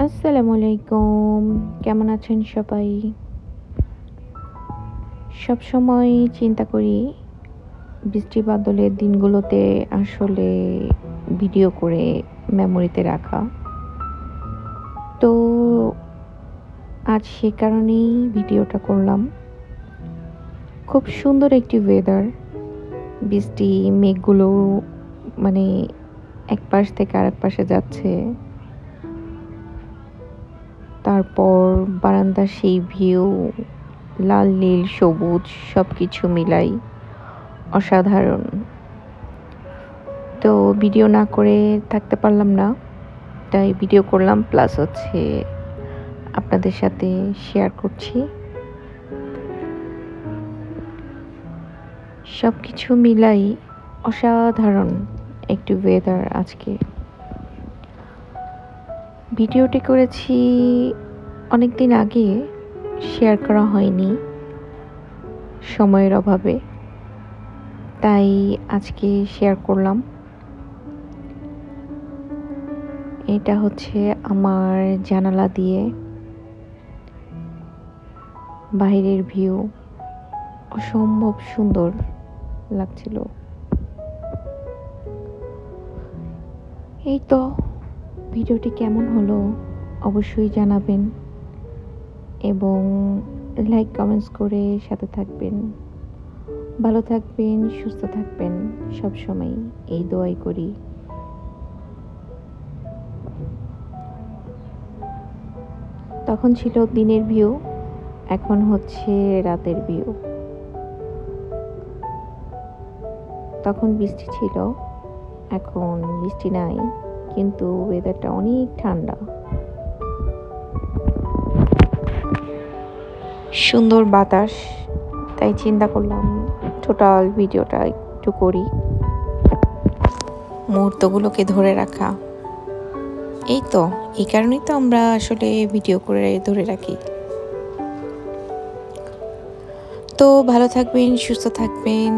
আসসালামু আলাইকুম। কেমন আছেন সবাই? সবসময় চিন্তা করি বৃষ্টি বাদলের দিনগুলোতে আসলে ভিডিও করে মেমোরিতে রাখা। তো আজ সে কারণেই ভিডিওটা করলাম। খুব সুন্দর একটি ওয়েদার। বৃষ্টি মেঘগুলো মানে এক পাশ থেকে আরেক পাশে যাচ্ছে। তারপর বারান্দার সেই ভিউ, লাল নীল সবুজ সবকিছু মিলাই অসাধারণ। তো ভিডিও না করে থাকতে পারলাম না, তাই ভিডিও করলাম, প্লাস হচ্ছে আপনাদের সাথে শেয়ার করছি। সবকিছু মিলাই অসাধারণ একটি ওয়েদার আজকে। ভিডিওটি করেছি অনেক দিন আগে, শেয়ার করা হয়নি সময়ের অভাবে, তাই আজকে শেয়ার করলাম। এটা হচ্ছে আমার জানালা দিয়ে বাইরের ভিউ, অসম্ভব সুন্দর লাগছিল। এই তো, ভিডিওটি কেমন হলো অবশ্যই জানাবেন এবং লাইক কমেন্টস করে সাথে থাকবেন। ভালো থাকবেন, সুস্থ থাকবেন, সবসময় এই দোয়াই করি। তখন ছিল দিনের ভিউ, এখন হচ্ছে রাতের ভিউ। তখন বৃষ্টি ছিল, এখন বৃষ্টি নাই, কিন্তু ওয়েদারটা অনেক ঠান্ডা, সুন্দর বাতাস। তাই চিন্তা করলাম টোটাল ভিডিওটা একটু করি, মুহূর্তগুলোকে ধরে রাখা। এই তো, এই কারণেই তো আমরা আসলে ভিডিও করে ধরে রাখি। তো ভালো থাকবেন, সুস্থ থাকবেন।